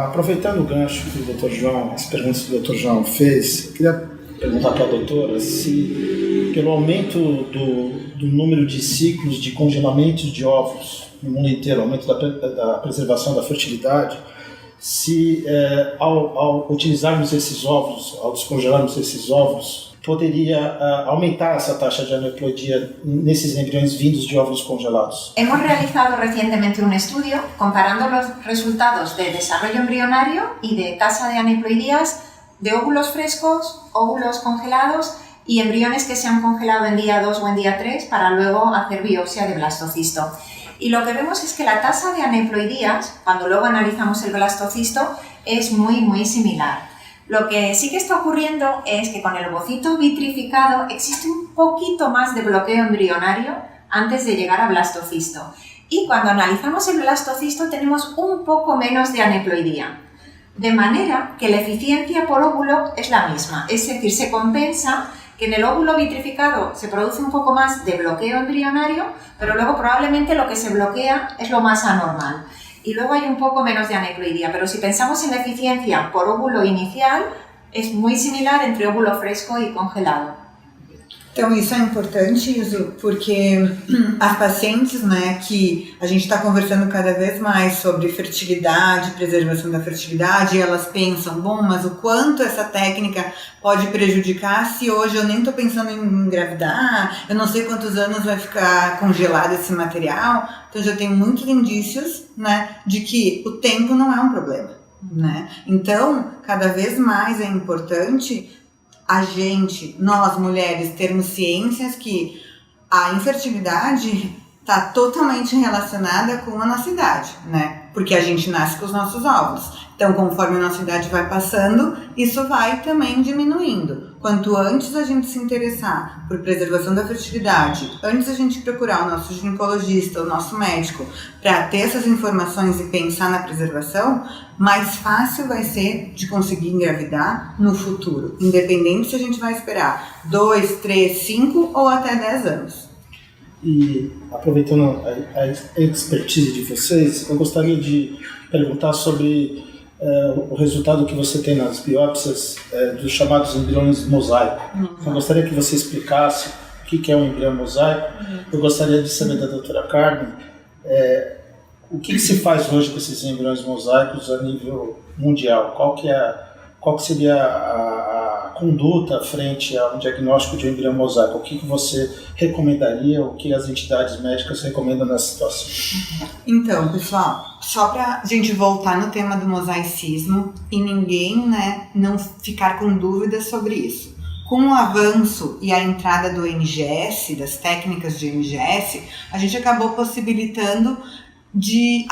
Aproveitando o gancho que o Dr. João, as perguntas que o Dr. João fez, eu queria perguntar para a doutora se, pelo aumento do número de ciclos de congelamento de ovos no mundo inteiro, aumento da preservação da fertilidade, se ao utilizarmos esses ovos, ao descongelarmos esses ovos, poderia aumentar essa taxa de aneuploidia nesses embriões vindos de óvulos congelados. Hemos realizado recientemente un estudio comparando los resultados de desarrollo embrionario y de tasa de aneuploidías de óvulos frescos, óvulos congelados y embriones que se han congelado en día 2 o en día 3 para luego hacer biopsia de blastocisto. Y lo que vemos es que la tasa de aneuploidías, cuando luego analizamos el blastocisto, es muy similar. Lo que sí que está ocurriendo es que con el ovocito vitrificado existe un poquito más de bloqueo embrionario antes de llegar a blastocisto. Y cuando analizamos el blastocisto tenemos un poco menos de aneuploidía. De manera que la eficiencia por óvulo es la misma, es decir, se compensa que en el óvulo vitrificado se produce un poco más de bloqueo embrionario, pero luego probablemente lo que se bloquea es lo más anormal. Y luego hay un poco menos de aneuploidía, pero si pensamos en la eficiencia por óvulo inicial, es muy similar entre óvulo fresco y congelado. Então isso é importante, Iso, porque as pacientes, né, que a gente está conversando cada vez mais sobre fertilidade, preservação da fertilidade, e elas pensam, bom, mas o quanto essa técnica pode prejudicar se hoje eu nem estou pensando em engravidar, eu não sei quantos anos vai ficar congelado esse material, então já tem muitos indícios, né, de que o tempo não é um problema, né? Então, cada vez mais é importante a gente, nós mulheres, termos ciências que a infertilidade está totalmente relacionada com a nossa idade, né? Porque a gente nasce com os nossos óvulos. Então, conforme a nossa idade vai passando, isso vai também diminuindo. Quanto antes a gente se interessar por preservação da fertilidade, antes a gente procurar o nosso ginecologista, o nosso médico, para ter essas informações e pensar na preservação, mais fácil vai ser de conseguir engravidar no futuro, independente se a gente vai esperar 2, 3, 5 ou até 10 anos. E aproveitando a expertise de vocês, eu gostaria de perguntar sobre o resultado que você tem nas biópsias dos chamados embriões mosaico. Eu gostaria que você explicasse o que é um embrião mosaico. Eu gostaria de saber da doutora Carmen o que se faz hoje com esses embriões mosaicos a nível mundial. Qual que seria a conduta frente a um diagnóstico de um embrião mosaico? O que você recomendaria, o que as entidades médicas recomendam nessa situação? Então, pessoal, só para a gente voltar no tema do mosaicismo e ninguém, né, não ficar com dúvidas sobre isso. Com o avanço e a entrada do NGS, das técnicas de NGS, a gente acabou possibilitando de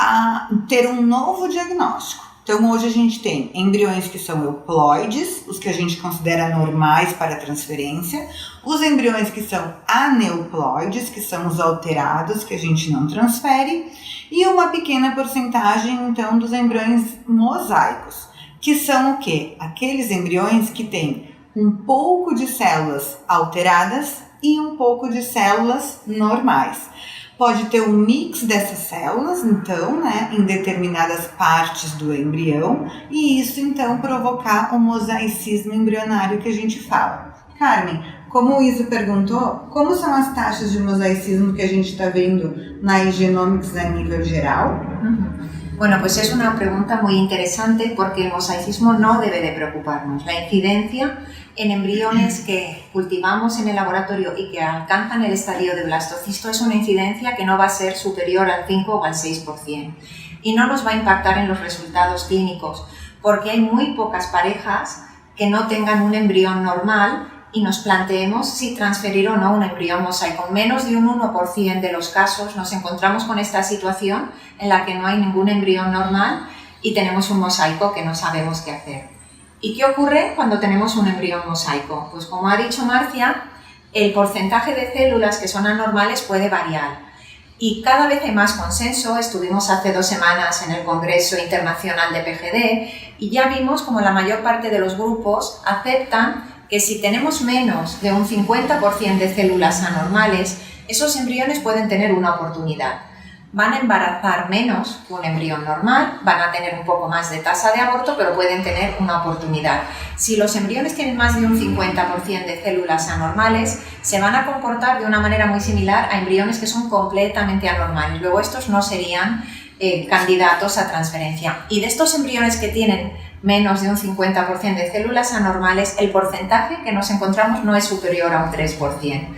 ter um novo diagnóstico. Então hoje a gente tem embriões que são euploides, os que a gente considera normais para transferência, os embriões que são aneuploides, que são os alterados, que a gente não transfere, e uma pequena porcentagem então dos embriões mosaicos, que são o quê? Aqueles embriões que têm um pouco de células alteradas e um pouco de células normais. Pode ter um mix dessas células, então, né, em determinadas partes do embrião, e isso, então, provocar o mosaicismo embrionário que a gente fala. Carmen, como o Iso perguntou, como são as taxas de mosaicismo que a gente está vendo na Igenomics a nível geral? Bueno, pues es una pregunta muy interesante porque el mosaicismo no debe de preocuparnos. La incidencia en embriones que cultivamos en el laboratorio y que alcanzan el estadio de blastocisto es una incidencia que no va a ser superior al 5 o al 6% y no nos va a impactar en los resultados clínicos porque hay muy pocas parejas que no tengan un embrión normal y nos planteemos si transferir o no un embrión mosaico. En menos de un 1% de los casos nos encontramos con esta situación en la que no hay ningún embrión normal y tenemos un mosaico que no sabemos qué hacer. ¿Y qué ocurre cuando tenemos un embrión mosaico? Pues como ha dicho Marcia, el porcentaje de células que son anormales puede variar y cada vez hay más consenso. Estuvimos hace 2 semanas en el Congreso Internacional de PGD y ya vimos como la mayor parte de los grupos aceptan que si tenemos menos de un 50% de células anormales, esos embriones pueden tener una oportunidad. van a embarazar menos que un embrión normal, van a tener un poco más de tasa de aborto, pero pueden tener una oportunidad. Si los embriones tienen más de un 50% de células anormales, se van a comportar de una manera muy similar a embriones que son completamente anormales. Luego estos no serían candidatos a transferencia. Y de estos embriones que tienen menos de un 50% de células anormales, el porcentaje que nos encontramos no es superior a un 3%.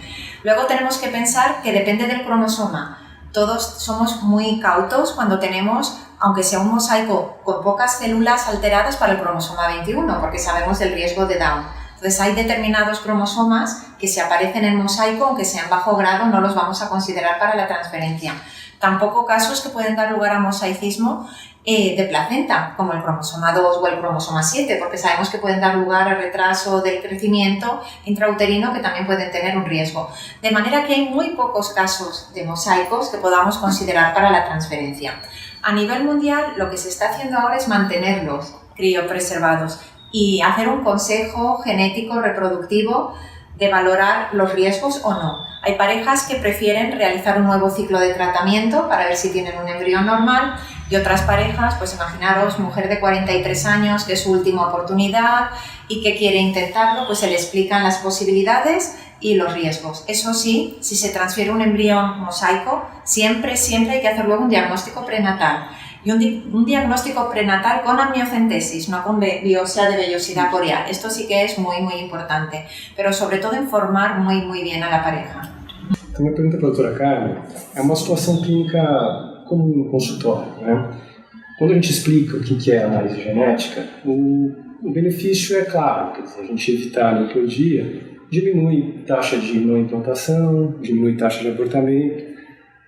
Luego tenemos que pensar que depende del cromosoma. Todos somos muy cautos cuando tenemos, aunque sea un mosaico con pocas células alteradas para el cromosoma 21, porque sabemos del riesgo de Down. Entonces hay determinados cromosomas que si aparecen en mosaico, aunque sean bajo grado, no los vamos a considerar para la transferencia. Tampoco casos que pueden dar lugar a mosaicismo de placenta, como el cromosoma 2 o el cromosoma 7, porque sabemos que pueden dar lugar a retraso del crecimiento intrauterino que también pueden tener un riesgo. De manera que hay muy pocos casos de mosaicos que podamos considerar para la transferencia. A nivel mundial, lo que se está haciendo ahora es mantenerlos criopreservados y hacer un consejo genético reproductivo de valorar los riesgos o no. Hay parejas que prefieren realizar un nuevo ciclo de tratamiento para ver si tienen un embrión normal y otras parejas, pues imaginaros, mujer de 43 años que es su última oportunidad y que quiere intentarlo, pues se le explican las posibilidades y los riesgos. Eso sí, si se transfiere un embrión mosaico, siempre hay que hacer luego un diagnóstico prenatal. Y un diagnóstico prenatal con amniocentesis, no con biopsia de vellosidad coreal. Esto sí que es muy, muy importante, pero sobre todo informar muy, muy bien a la pareja. Então, minha pergunta para a doutora Carmen é uma situação clínica comum no consultório, né? Quando a gente explica o que é análise genética, o benefício é claro, quer dizer, a gente evitar a aneuploidia, diminui taxa de não implantação, diminui taxa de abortamento,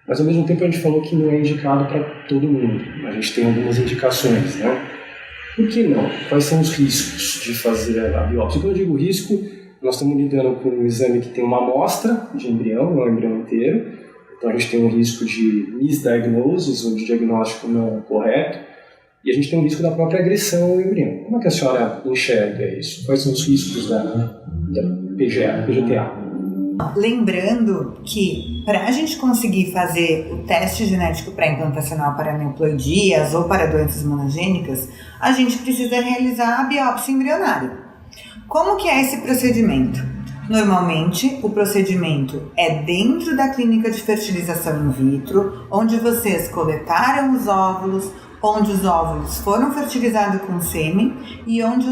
mas ao mesmo tempo a gente falou que não é indicado para todo mundo. A gente tem algumas indicações, né? Por que não? Quais são os riscos de fazer a biópsia? Quando eu digo risco, nós estamos lidando com um exame que tem uma amostra de embrião, não é o embrião inteiro. Então a gente tem um risco de misdiagnosis, ou de diagnóstico não correto. E a gente tem um risco da própria agressão ao embrião. Como é que a senhora enxerga isso? Quais são os riscos da PGTA? Lembrando que para a gente conseguir fazer o teste genético pré-implantacional para aneuploidias ou para doenças monogênicas, a gente precisa realizar a biópsia embrionária. Como que é esse procedimento? Normalmente, o procedimento é dentro da clínica de fertilização in vitro, onde vocês coletaram os óvulos, onde os óvulos foram fertilizados com sêmen e onde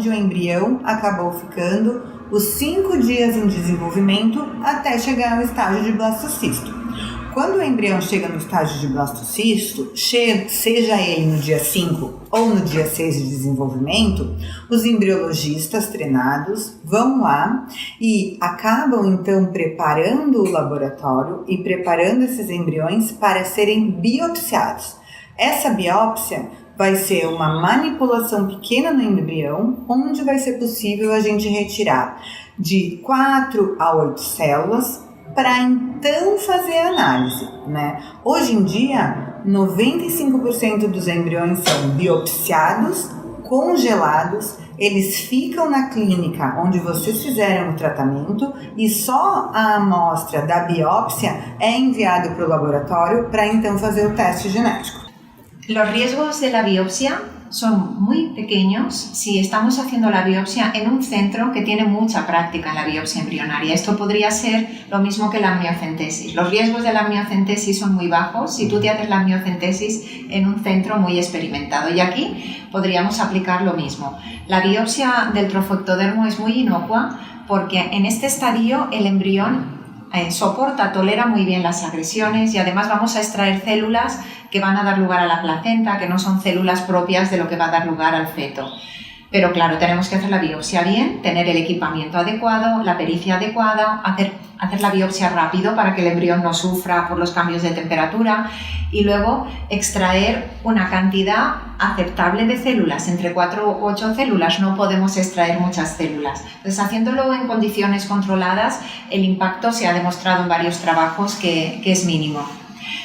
o embrião acabou ficando os 5 dias em desenvolvimento até chegar ao estágio de blastocisto. Quando o embrião chega no estágio de blastocisto, seja ele no dia 5 ou no dia 6 de desenvolvimento, os embriologistas treinados vão lá e acabam então preparando o laboratório e preparando esses embriões para serem biopsiados. Essa biópsia vai ser uma manipulação pequena no embrião, onde vai ser possível a gente retirar de 4 a 8 células para então fazer a análise, né? Hoje em dia, 95% dos embriões são biopsiados, congelados, eles ficam na clínica onde vocês fizeram o tratamento e só a amostra da biópsia é enviada para o laboratório para então fazer o teste genético. Los riesgos de la biopsia son muy pequeños si estamos haciendo la biopsia en un centro que tiene mucha práctica en la biopsia embrionaria. Esto podría ser lo mismo que la amniocentesis. Los riesgos de la amniocentesis son muy bajos si tú te haces la amniocentesis en un centro muy experimentado. Y aquí podríamos aplicar lo mismo. La biopsia del trofoectodermo es muy inocua porque en este estadio el embrión soporta, tolera muy bien las agresiones y además vamos a extraer células que van a dar lugar a la placenta, que no son células propias de lo que va a dar lugar al feto. Pero claro, tenemos que hacer la biopsia bien, tener el equipamiento adecuado, la pericia adecuada, hacer la biopsia rápido para que el embrión no sufra por los cambios de temperatura y luego extraer una cantidad aceptable de células, entre 4 u 8 células, no podemos extraer muchas células. Entonces, haciéndolo en condiciones controladas, el impacto se ha demostrado en varios trabajos que es mínimo.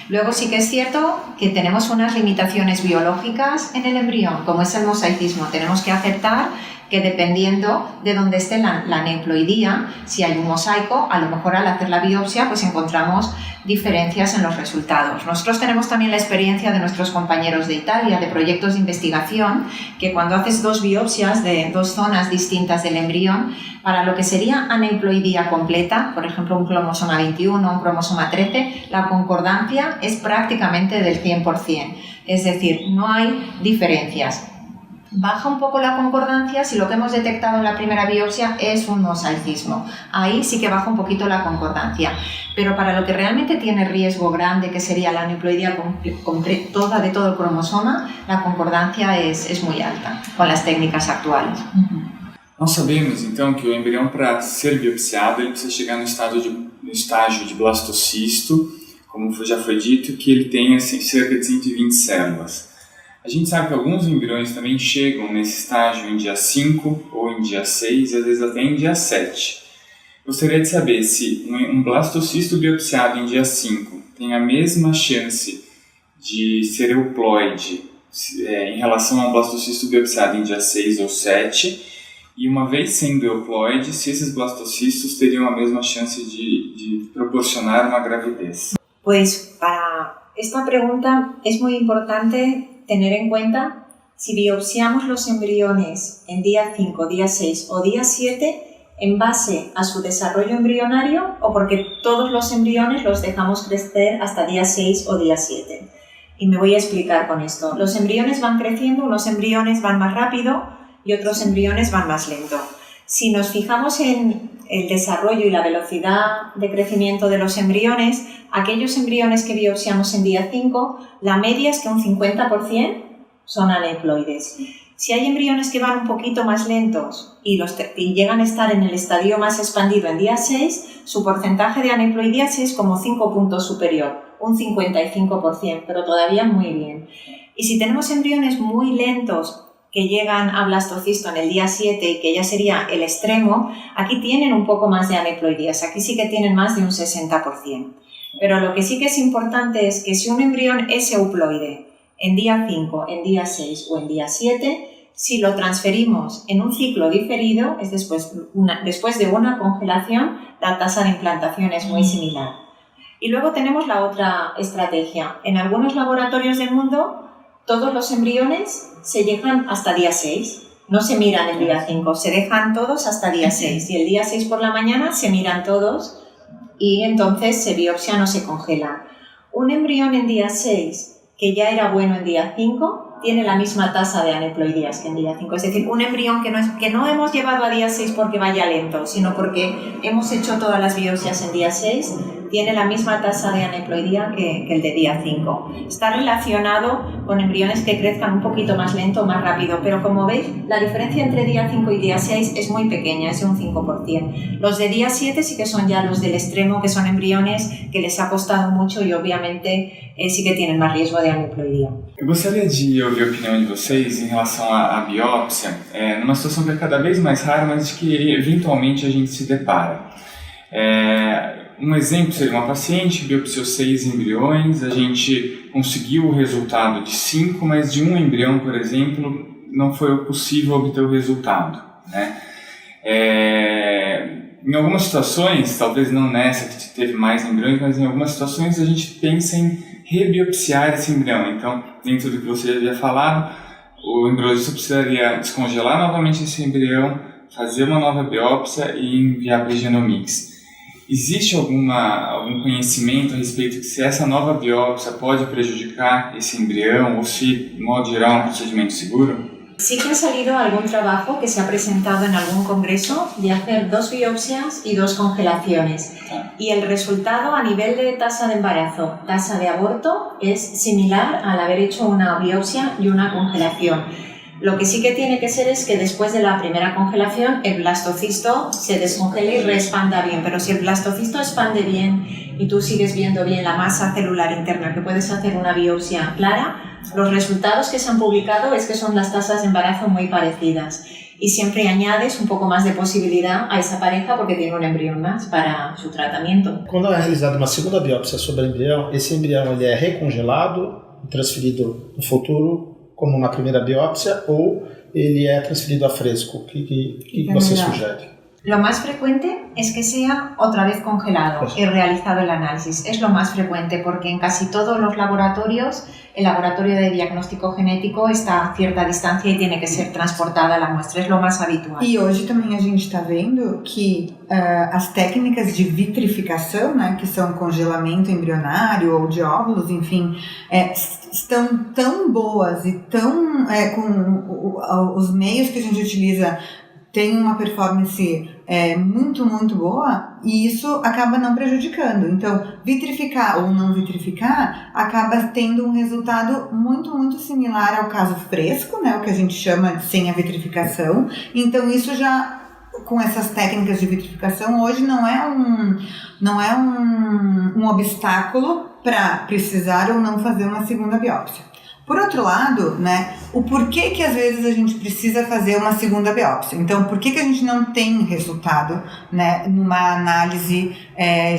Luego sí que es cierto que tenemos unas limitaciones biológicas en el embrión, como es el mosaicismo. Tenemos que aceptar que dependiendo de dónde esté la aneuploidía, si hay un mosaico, a lo mejor al hacer la biopsia pues encontramos diferencias en los resultados. Nosotros tenemos también la experiencia de nuestros compañeros de Italia, de proyectos de investigación, que cuando haces 2 biopsias de 2 zonas distintas del embrión, para lo que sería aneuploidía completa, por ejemplo un cromosoma 21, un cromosoma 13, la concordancia es prácticamente del 100%, es decir, no hay diferencias. Baja un poco la concordancia si lo que hemos detectado en la primera biopsia es un mosaicismo. Ahí sí que baja un poquito la concordancia. Pero para lo que realmente tiene riesgo grande, que sería la aneuploidía toda de todo el cromosoma, la concordancia es muy alta con las técnicas actuales. Nós sabemos, então, que o embrião, para ser biopsiado, ele precisa chegar no estágio de blastocisto, como já foi dito, que ele tem assim, cerca de 120 células. A gente sabe que alguns embriões também chegam nesse estágio em dia 5 ou em dia 6 e às vezes até em dia 7. Gostaria de saber se um blastocisto biopsiado em dia 5 tem a mesma chance de ser euploide em relação a um blastocisto biopsiado em dia 6 ou 7 e uma vez sendo euploide, se esses blastocistos teriam a mesma chance de proporcionar uma gravidez. Pues para esta pregunta es muy importante tener en cuenta si biopsiamos los embriones en día 5, día 6 o día 7 en base a su desarrollo embrionario o porque todos los embriones los dejamos crecer hasta día 6 o día 7. Y me voy a explicar con esto. Los embriones van creciendo, unos embriones van más rápido y otros embriones van más lento. Si nos fijamos en el desarrollo y la velocidad de crecimiento de los embriones, aquellos embriones que biopsiamos en día 5, la media es que un 50% son aneuploides. Si hay embriones que van un poquito más lentos y llegan a estar en el estadio más expandido en día 6, su porcentaje de aneuploidía es como 5 puntos superior, un 55%, pero todavía muy bien. Y si tenemos embriones muy lentos que llegan a blastocisto en el día 7 y que ya sería el extremo, aquí tienen un poco más de aneuploidías, aquí sí que tienen más de un 60%. Pero lo que sí que es importante es que si un embrión es euploide en día 5, en día 6 o en día 7, si lo transferimos en un ciclo diferido, es después de una congelación, la tasa de implantación es muy similar. Y luego tenemos la otra estrategia. En algunos laboratorios del mundo, todos los embriones se llegan hasta día 6, no se miran el día 5, se dejan todos hasta día 6 y el día 6 por la mañana se miran todos y entonces se biopsian o se congelan. Un embrión en día 6 que ya era bueno en día 5 tiene la misma tasa de aneuploidías que en día 5, es decir, un embrión que no hemos llevado a día 6 porque vaya lento, sino porque hemos hecho todas las biopsias en día 6, tiene la misma tasa de aneuploidía que el de día 5. Está relacionado con embriones que crezcan un poquito más lento o más rápido, pero como veis, la diferencia entre día 5 y día 6 es muy pequeña, es de un 5%. Los de día 7 sí que son ya los del extremo, que son embriones que les ha costado mucho y obviamente sí que tienen más riesgo de aneuploidía. Eu gostaria de ouvir a opinião de vocês em relação à biópsia, numa situação que é cada vez mais rara, mas de que eventualmente a gente se depara. Um exemplo seria uma paciente que biopsiou 6 embriões, a gente conseguiu o resultado de 5, mas de um embrião, por exemplo, não foi possível obter o resultado, né? Em algumas situações, talvez não nessa que teve mais embriões, mas em algumas situações a gente pensa em rebiopsiar esse embrião. Então, dentro do que você já havia falado, o embriologista precisaria descongelar novamente esse embrião, fazer uma nova biópsia e enviar para a Genomics. Existe algum conhecimento a respeito de se essa nova biópsia pode prejudicar esse embrião ou se, de modo geral, é um procedimento seguro? Sí que ha salido algún trabajo que se ha presentado en algún congreso de hacer 2 biopsias y 2 congelaciones. Y el resultado a nivel de tasa de embarazo, tasa de aborto, es similar al haber hecho una biopsia y una congelación. Lo que sí que tiene que ser es que después de la primera congelación el blastocisto se descongele y reexpanda bien, pero si el blastocisto expande bien y tú sigues viendo bien la masa celular interna, que puedes hacer una biopsia clara, los resultados que se han publicado es que son las tasas de embarazo muy parecidas y siempre añades un poco más de posibilidad a esa pareja porque tiene un embrión más para su tratamiento. Quando é realizada uma segunda biópsia sobre o embrião, esse embrião ele é recongelado e transferido no futuro como na primeira biópsia ou ele é transferido a fresco? O que você sugere? Lo más frecuente es que sea otra vez congelado y realizado el análisis. Es lo más frecuente porque en casi todos los laboratorios el laboratorio de diagnóstico genético está a cierta distancia y tiene que ser transportada la muestra. Es lo más habitual. E hoje também a gente está vendo que as técnicas de vitrificação, né, que são congelamento embrionário ou de óvulos, enfim, estão tão boas e tão com os meios que a gente utiliza tem uma performance muito, muito boa e isso acaba não prejudicando. Então, vitrificar ou não vitrificar acaba tendo um resultado muito, muito similar ao caso fresco, né, o que a gente chama de sem a vitrificação. Então, isso já, com essas técnicas de vitrificação, hoje não é um obstáculo para precisar ou não fazer uma segunda biópsia. Por outro lado, né, o porquê que às vezes a gente precisa fazer uma segunda biópsia. Então, por que a gente não tem resultado, né, numa análise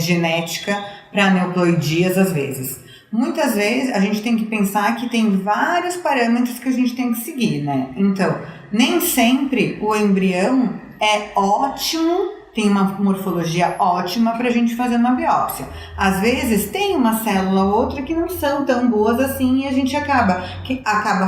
genética para aneuploidias às vezes? Muitas vezes a gente tem que pensar que tem vários parâmetros que a gente tem que seguir, né? Então, nem sempre o embrião é ótimo, tem uma morfologia ótima para a gente fazer uma biópsia. Às vezes tem uma célula ou outra que não são tão boas assim e a gente acaba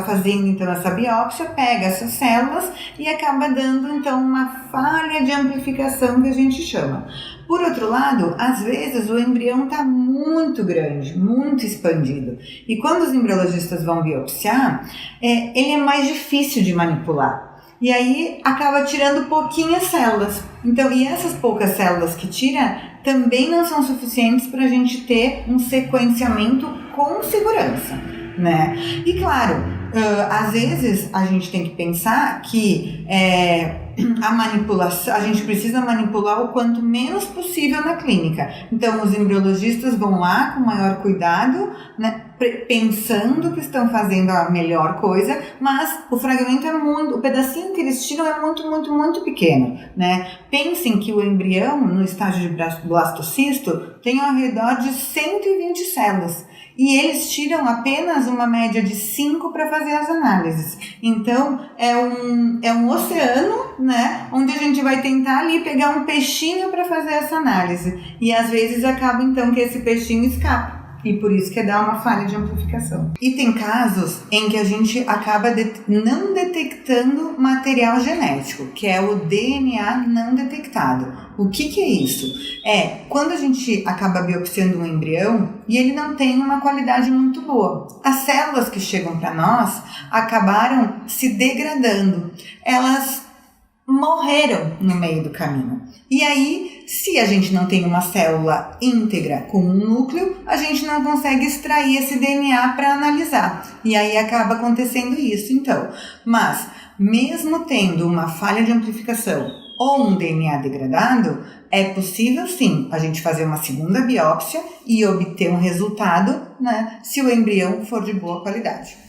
fazendo então essa biópsia, pega essas células e acaba dando então uma falha de amplificação que a gente chama. Por outro lado, às vezes o embrião está muito grande, muito expandido. E quando os embriologistas vão biopsiar, ele é mais difícil de manipular. E aí acaba tirando pouquinhas células. Então, e essas poucas células que tira também não são suficientes para a gente ter um sequenciamento com segurança, né? E claro, às vezes a gente tem que pensar que a manipulação, a gente precisa manipular o quanto menos possível na clínica. Então, os embriologistas vão lá com maior cuidado, né, pensando que estão fazendo a melhor coisa, mas o fragmento o pedacinho que eles tiram é muito, muito, muito pequeno, né? Pensem que o embrião, no estágio de blastocisto, tem ao redor de 120 células. E eles tiram apenas uma média de 5 para fazer as análises. Então, é um oceano, né, onde a gente vai tentar ali pegar um peixinho para fazer essa análise. E às vezes acaba então que esse peixinho escapa. E por isso que dá uma falha de amplificação. E tem casos em que a gente acaba não detectando material genético, que é o DNA não detectado. O que é isso? Quando a gente acaba biopsiando um embrião e ele não tem uma qualidade muito boa. As células que chegam para nós acabaram se degradando. Elas morreram no meio do caminho. E aí, se a gente não tem uma célula íntegra com um núcleo, a gente não consegue extrair esse DNA para analisar. E aí acaba acontecendo isso, então. Mas, mesmo tendo uma falha de amplificação ou um DNA degradado, é possível sim a gente fazer uma segunda biópsia e obter um resultado, né, se o embrião for de boa qualidade.